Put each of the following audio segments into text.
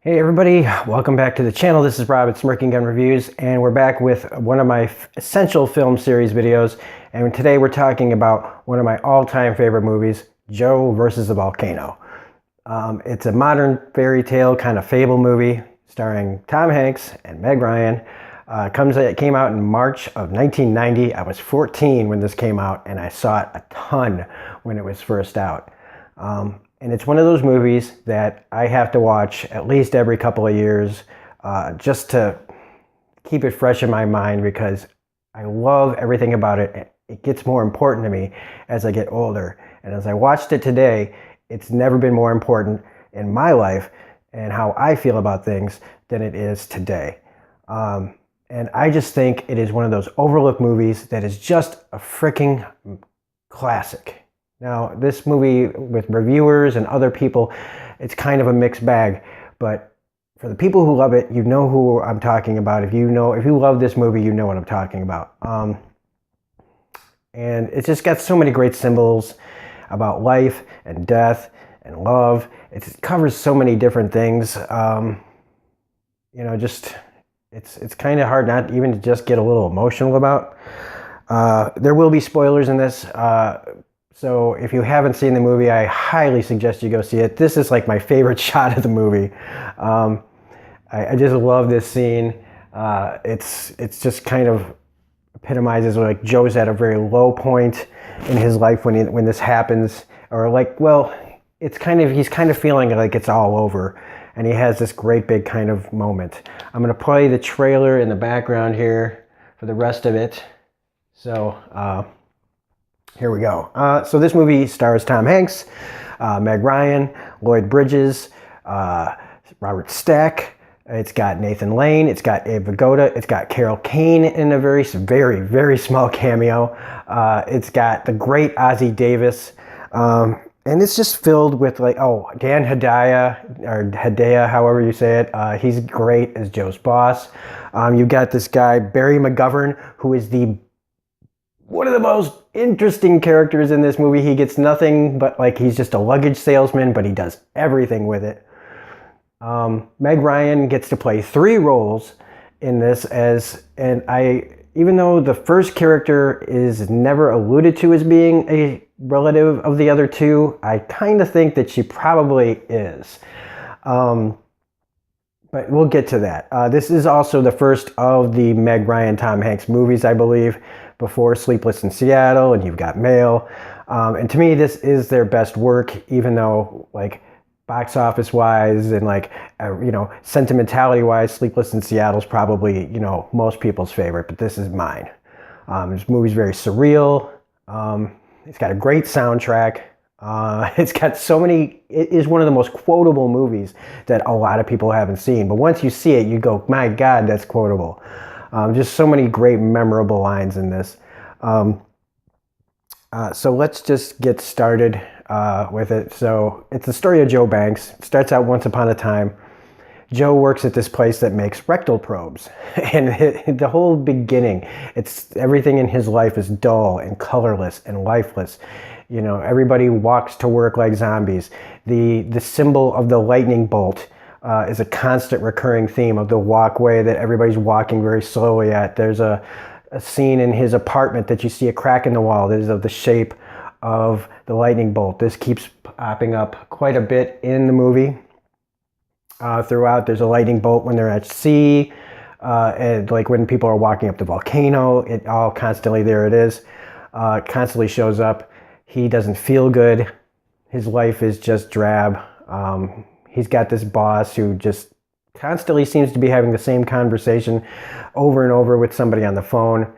Hey everybody, welcome back to the channel. This is Rob at Smirking Gun Reviews, and we're back with one of my essential film series videos. And today we're talking about one of my all-time favorite movies, Joe versus the Volcano. It's a modern fairy tale kind of fable movie starring Tom Hanks and Meg Ryan. It came out in March of 1990. I was 14 when this came out, and I saw it a ton when it was first out. And it's one of those movies that I have to watch at least every couple of years just to keep it fresh in my mind, because I love everything about it. It gets more important to me as I get older. And as I watched it today, it's never been more important in my life and how I feel about things than it is today. And I just think it is one of those overlooked movies that is just a freaking classic. Now, this movie, with reviewers and other people, it's kind of a mixed bag. But for the people who love it, you know who I'm talking about. If you love this movie, you know what I'm talking about. And it's just got so many great symbols about life and death and love. It covers so many different things. It's kind of hard not even to just get a little emotional about. There will be spoilers in this. So if you haven't seen the movie, I highly suggest you go see it. This is like my favorite shot of the movie. I just love this scene. It's just kind of epitomizes like Joe's at a very low point in his life when this happens, or like, well, he's kind of feeling like it's all over, and he has this great big kind of moment. I'm gonna play the trailer in the background here for the rest of it. So. Here we go. So this movie stars Tom Hanks, Meg Ryan, Lloyd Bridges, Robert Stack. It's got Nathan Lane. It's got Abe Vigoda. It's got Carol Kane in a very, very, very small cameo. It's got the great Ozzie Davis. And it's just filled with Dan Hedaya, or Hedaya, however you say it. He's great as Joe's boss. You've got this guy, Barry McGovern, who is one of the most interesting characters in this movie. He gets nothing but he's just a luggage salesman, but he does everything with it. Meg Ryan gets to play 3 roles in this, even though the first character is never alluded to as being a relative of the other two, I kind of think that she probably is. But we'll get to that. This is also the first of the Meg Ryan, Tom Hanks movies, I believe, before Sleepless in Seattle, and you've got Mail. And to me, this is their best work, even though box office wise and sentimentality wise, Sleepless in Seattle is probably, most people's favorite, but this is mine. This movie's very surreal. It's got a great soundtrack. It's got it is one of the most quotable movies that a lot of people haven't seen. But once you see it, you go, my God, that's quotable. Just so many great memorable lines in this. So let's just get started with it. So it's the story of Joe Banks. It starts out once upon a time. Joe works at this place that makes rectal probes. And the whole beginning, everything in his life is dull and colorless and lifeless. Everybody walks to work like zombies. The symbol of the lightning bolt is a constant recurring theme of the walkway that everybody's walking very slowly at. There's a scene in his apartment that you see a crack in the wall that is of the shape of the lightning bolt. This keeps popping up quite a bit in the movie. Throughout, there's a lightning bolt when they're at sea, and when people are walking up the volcano, it all constantly, there it is, constantly shows up. He doesn't feel good. His life is just drab. He's got this boss who just constantly seems to be having the same conversation over and over with somebody on the phone.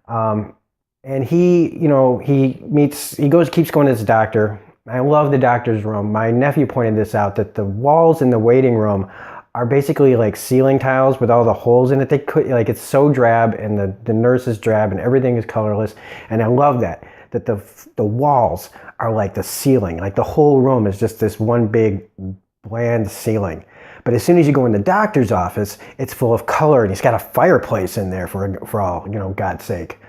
And he keeps going to his doctor. I love the doctor's room. My nephew pointed this out, that the walls in the waiting room are basically like ceiling tiles with all the holes in it. It's so drab, and the nurse is drab, and everything is colorless. And I love that the walls are like the ceiling. Like the whole room is just this one big bland ceiling. But as soon as you go in the doctor's office, it's full of color, and he's got a fireplace in there for all, God's sake.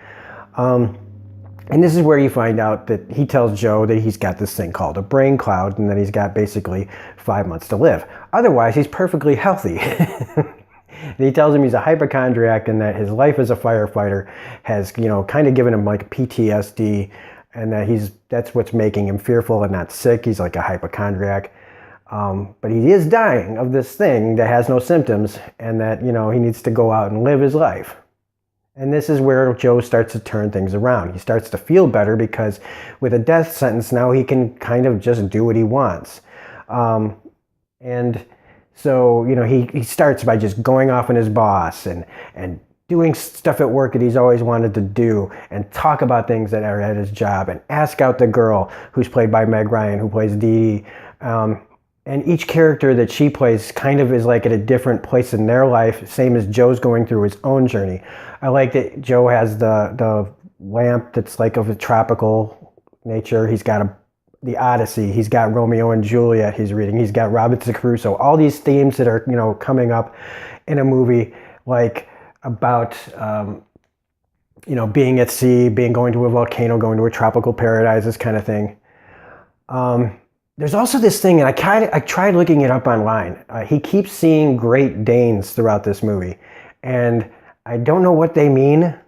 And this is where you find out that he tells Joe that he's got this thing called a brain cloud, and that he's got basically 5 months to live. Otherwise, he's perfectly healthy. And he tells him he's a hypochondriac and that his life as a firefighter has, kind of given him like PTSD, and that that's what's making him fearful and not sick. He's like a hypochondriac. But he is dying of this thing that has no symptoms, and that, he needs to go out and live his life. And this is where Joe starts to turn things around. He starts to feel better because with a death sentence, now he can kind of just do what he wants. And so, he starts by just going off on his boss and doing stuff at work that he's always wanted to do, and talk about things that are at his job, and ask out the girl who's played by Meg Ryan, who plays Dee Dee. And each character that she plays kind of is like at a different place in their life, same as Joe's going through his own journey. I like that Joe has the lamp that's like of a tropical nature. He's got the Odyssey. He's got Romeo and Juliet he's reading. He's got Robinson Crusoe. All these themes that are, coming up in a movie like about, being at sea, going to a volcano, going to a tropical paradise, this kind of thing. There's also this thing, and I tried looking it up online. He keeps seeing Great Danes throughout this movie, and I don't know what they mean,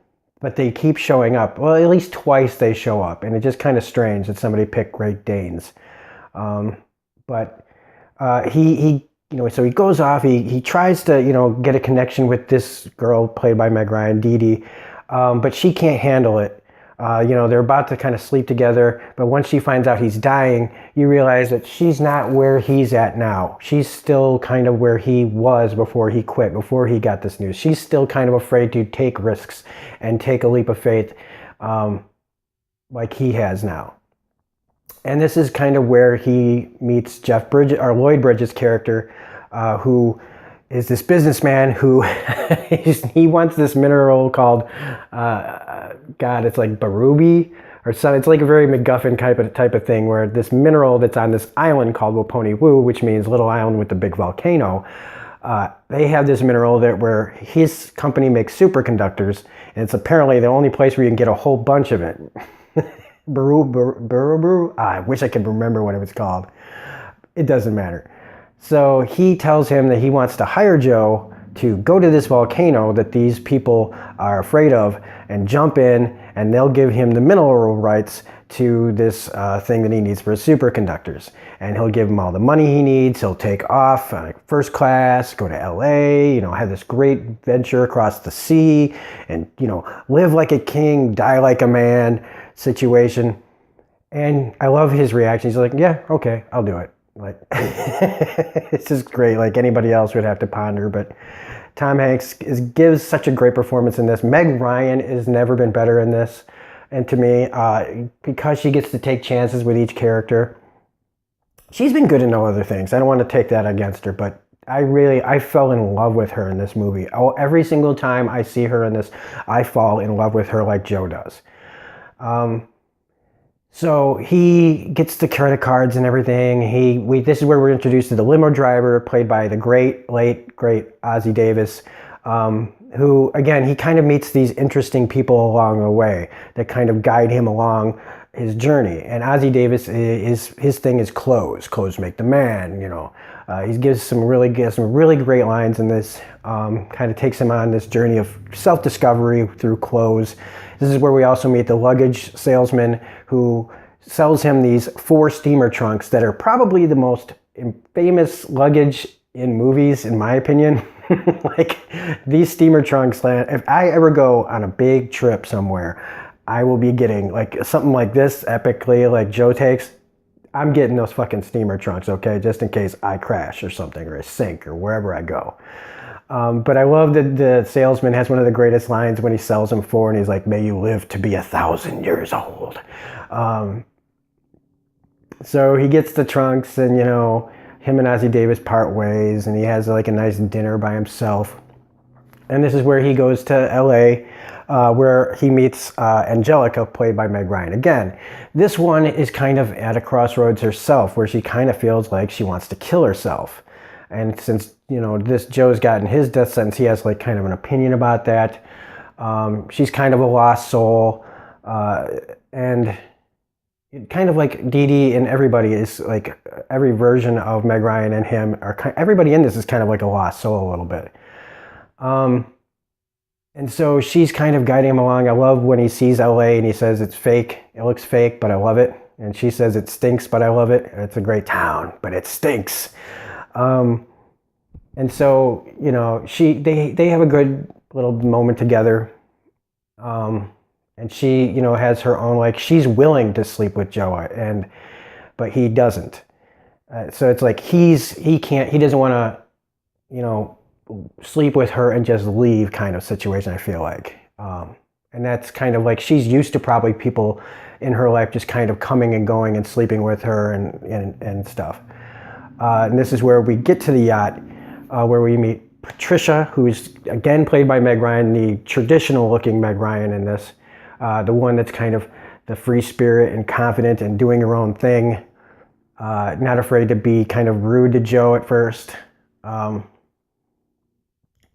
but they keep showing up. Well, at least twice they show up, and it's just kind of strange that somebody picked Great Danes. But he so he goes off. He tries to get a connection with this girl played by Meg Ryan, Dee Dee, but she can't handle it. They're about to kind of sleep together, but once she finds out he's dying, you realize that she's not where he's at now. She's still kind of where he was before he quit, before he got this news. She's still kind of afraid to take risks and take a leap of faith, like he has now. And this is kind of where he meets Lloyd Bridges' character, who is this businessman who he wants this mineral called it's like Barubi or something. It's like a very MacGuffin type of thing, where this mineral that's on this island called Waponi Woo, which means little island with the big volcano. They have this mineral where his company makes superconductors, and it's apparently the only place where you can get a whole bunch of it. Barubu. I wish I could remember what it was called. It doesn't matter. So he tells him that he wants to hire Joe to go to this volcano that these people are afraid of and jump in, and they'll give him the mineral rights to this thing that he needs for his superconductors. And he'll give him all the money he needs. He'll take off first class, go to LA, have this great venture across the sea, and, live like a king, die like a man situation. And I love his reaction. He's like, yeah, okay, I'll do it. Like, it's just great. Like anybody else would have to ponder, but Tom Hanks gives such a great performance in this. Meg Ryan has never been better in this. And to me, because she gets to take chances with each character, she's been good in no other things. I don't want to take that against her, but I fell in love with her in this movie. Every single time I see her in this, I fall in love with her like Joe does. So he gets the credit cards and everything. This is where we're introduced to the limo driver, played by the late great Ossie Davis, who, again, he kind of meets these interesting people along the way that kind of guide him along his journey. And Ossie Davis, his thing is clothes. Clothes make the man, He gives some really great lines in this, kind of takes him on this journey of self-discovery through clothes. This is where we also meet the luggage salesman who sells him these 4 steamer trunks that are probably the most famous luggage in movies, in my opinion. Like, these steamer trunks, if I ever go on a big trip somewhere, I will be getting like something like this epically, like Joe takes. I'm getting those fucking steamer trunks, okay? Just in case I crash or something, or I sink, or wherever I go. But I love that the salesman has one of the greatest lines when he sells him 4, and he's like, "May you live to be 1,000 years old." So he gets the trunks, and him and Ossie Davis part ways, and he has like a nice dinner by himself. And this is where he goes to LA, where he meets Angelica, played by Meg Ryan. Again, this one is kind of at a crossroads herself, where she kind of feels like she wants to kill herself. And since, this Joe's gotten his death sentence, he has like kind of an opinion about that. She's kind of a lost soul. And kind of like Dee Dee and everybody is like every version of Meg Ryan and him are everybody in this is kind of like a lost soul a little bit. And so she's kind of guiding him along. I love when he sees LA and he says it's fake. It looks fake, but I love it. And she says it stinks, but I love it. It's a great town, but it stinks. And so, you know, they have a good little moment together. And she, you know, has her own, like, she's willing to sleep with Joe, but he doesn't. So it's like he doesn't want to, you know, sleep with her and just leave kind of situation, I feel like. And that's kind of like she's used to probably people in her life just kind of coming and going and sleeping with her and stuff. And this is where we get to the yacht, where we meet Patricia, who's again played by Meg Ryan, the traditional looking Meg Ryan in this. The one that's kind of the free spirit and confident and doing her own thing. Not afraid to be kind of rude to Joe at first.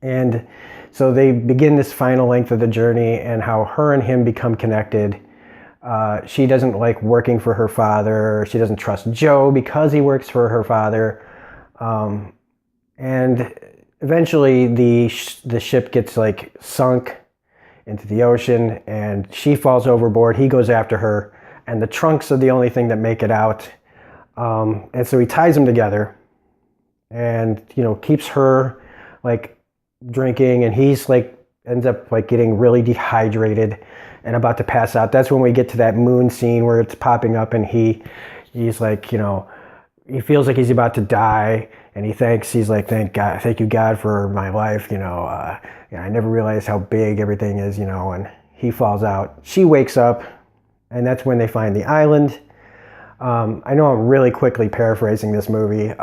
And so they begin this final length of the journey and how her and him become connected. She doesn't like working for her father. She doesn't trust Joe because he works for her father. And eventually the ship gets like sunk into the ocean and she falls overboard. He goes after her and the trunks are the only thing that make it out. And so he ties them together and, you know, keeps her like drinking, and he's like ends up like getting really dehydrated and about to pass out. That's when we get to that moon scene where it's popping up and he's like, you know, he feels like he's about to die and he's like, thank you God for my life, you know, I never realized how big everything is, you know, and he falls out. She wakes up and that's when they find the island. I know I'm really quickly paraphrasing this movie,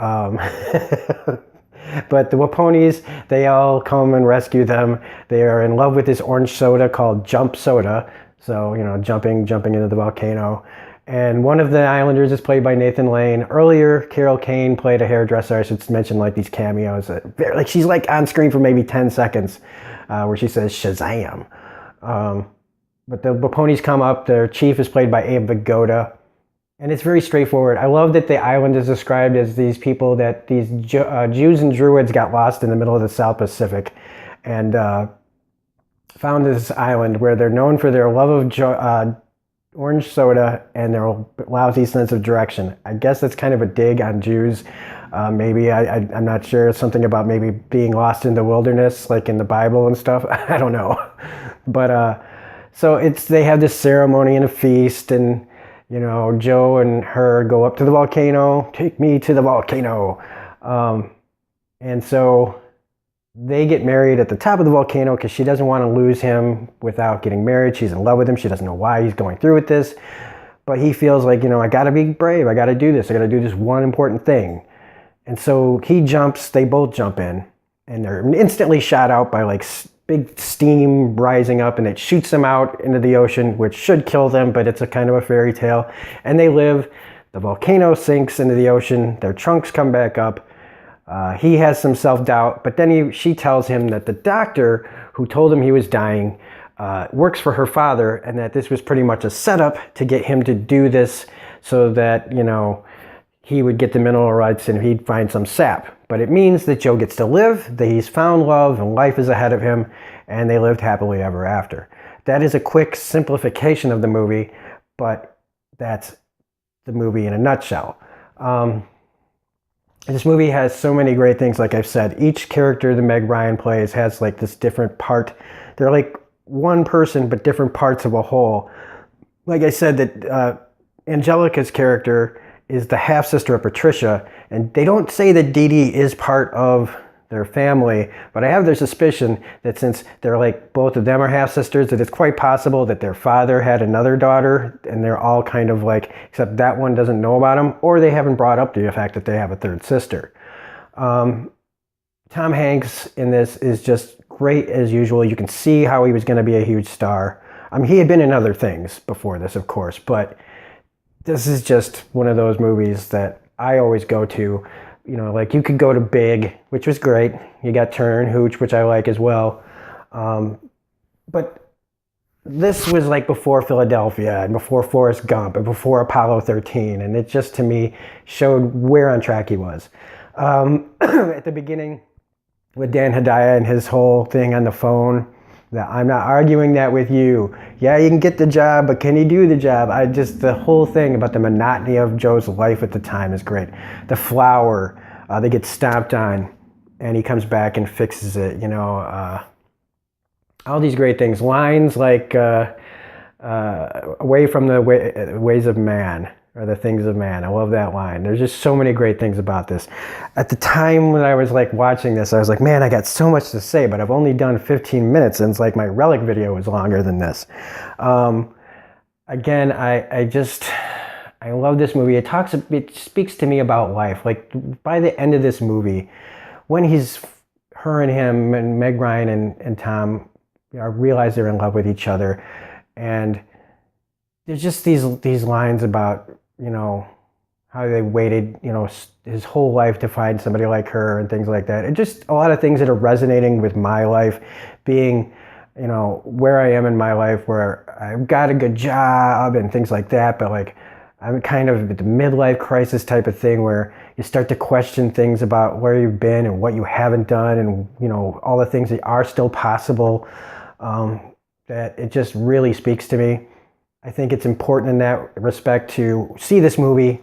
but the Waponis, they all come and rescue them. They are in love with this orange soda called Jump Soda. So, you know, jumping into the volcano. And one of the islanders is played by Nathan Lane. Earlier, Carol Kane played a hairdresser. I should mention like these cameos. Like she's like on screen for maybe 10 seconds where she says Shazam. But the Waponis come up. Their chief is played by Abe Vigoda. And it's very straightforward. I love that the island is described as these people that these Jews and Druids got lost in the middle of the South Pacific and found this island where they're known for their love of orange soda and their lousy sense of direction. I guess that's kind of a dig on Jews. Maybe, I'm not sure, something about maybe being lost in the wilderness, like in the Bible and stuff. I don't know. But so they have this ceremony and a feast, and you know, Joe and her go up to the volcano. Take me to the volcano. And so they get married at the top of the volcano because she doesn't want to lose him without getting married. She's in love with him. She doesn't know why he's going through with this. But he feels like, you know, I got to be brave. I got to do this. I got to do this one important thing. And so he jumps. They both jump in. And they're instantly shot out by like big steam rising up, and it shoots them out into the ocean, which should kill them, but it's a kind of a fairy tale. And they live. The volcano sinks into the ocean. Their trunks come back up. He has some self-doubt, but then she tells him that the doctor who told him he was dying works for her father, and that this was pretty much a setup to get him to do this so that, you know, he would get the mineral rights and he'd find some sap. But it means that Joe gets to live, that he's found love and life is ahead of him, and they lived happily ever after. That is a quick simplification of the movie, but that's the movie in a nutshell. This movie has so many great things, like I've said. Each character that Meg Ryan plays has like this different part. They're like one person, but different parts of a whole. Like I said, that Angelica's character is the half-sister of Patricia, and they don't say that Dee Dee is part of their family, but I have their suspicion that since they're like, both of them are half-sisters, that it's quite possible that their father had another daughter, and they're all kind of like, except that one doesn't know about him, or they haven't brought up the fact that they have a third sister. Tom Hanks in this is just great as usual. You can see how he was going to be a huge star. He had been in other things before this, of course, but this is just one of those movies that I always go to. You know, like you could go to Big, which was great. You got Turner and Hooch, which I like as well. But this was like before Philadelphia and before Forrest Gump and before Apollo 13. And it just, to me, showed where on track he was. At the beginning, with Dan Hedaya and his whole thing on the phone, that I'm not arguing that with you. Yeah, you can get the job, but can you do the job? The whole thing about the monotony of Joe's life at the time is great. The flower, they get stomped on, and he comes back and fixes it, all these great things. Lines like, away from the ways of man, or the things of man. I love that line. There's just so many great things about this. At the time when I was like watching this, I was like, man, I got so much to say, but I've only done 15 minutes, and it's like my Relic video was longer than this. Again, I love this movie. It speaks to me about life. Like, by the end of this movie, when her and him and Meg Ryan and Tom realize they're in love with each other, and there's just these lines about, how they waited, his whole life to find somebody like her and things like that. And just a lot of things that are resonating with my life, being, where I am in my life, where I've got a good job and things like that, but like, I'm kind of at the midlife crisis type of thing where you start to question things about where you've been and what you haven't done, and, all the things that are still possible, that it just really speaks to me. I think it's important in that respect to see this movie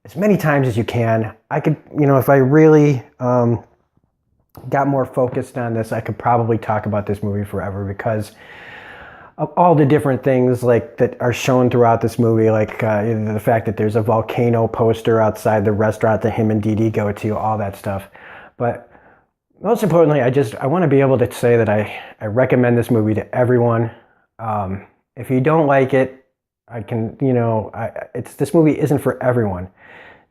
as many times as you can. I could, if I really got more focused on this, I could probably talk about this movie forever, because of all the different things like that are shown throughout this movie, like the fact that there's a Volcano poster outside the restaurant that him and Dee Dee go to, all that stuff. But most importantly, I want to be able to say that I recommend this movie to everyone. If you don't like it, this movie isn't for everyone.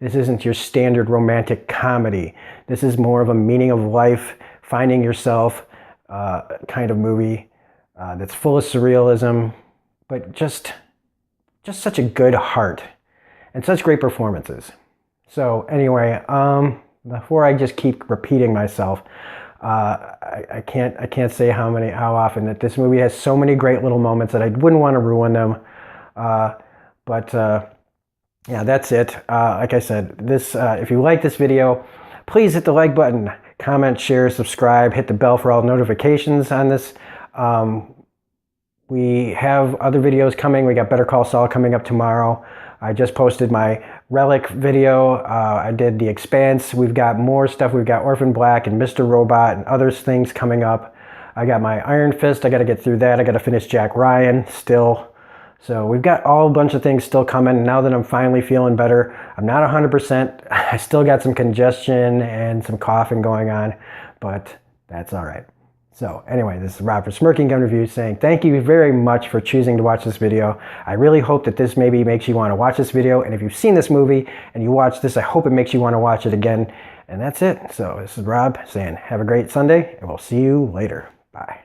This isn't your standard romantic comedy. This is more of a meaning of life, finding yourself kind of movie that's full of surrealism, but just such a good heart and such great performances. So anyway, before I just keep repeating myself, I can't say how often that this movie has so many great little moments that I wouldn't want to ruin them. Yeah, that's it. Like I said, if you like this video, please hit the like button, comment, share, subscribe, hit the bell for all notifications on this. We have other videos coming. We got Better Call Saul coming up tomorrow. I just posted my Relic video. I did The Expanse. We've got more stuff. We've got Orphan Black and Mr. Robot and other things coming up. I got my Iron Fist. I got to get through that. I got to finish Jack Ryan still. So we've got a bunch of things still coming. Now that I'm finally feeling better, I'm not 100%. I still got some congestion and some coughing going on, but that's all right. So anyway, this is Rob for Smirking Gun Reviews saying thank you very much for choosing to watch this video. I really hope that this maybe makes you want to watch this video. And if you've seen this movie and you watch this, I hope it makes you want to watch it again. And that's it. So this is Rob saying have a great Sunday, and we'll see you later. Bye.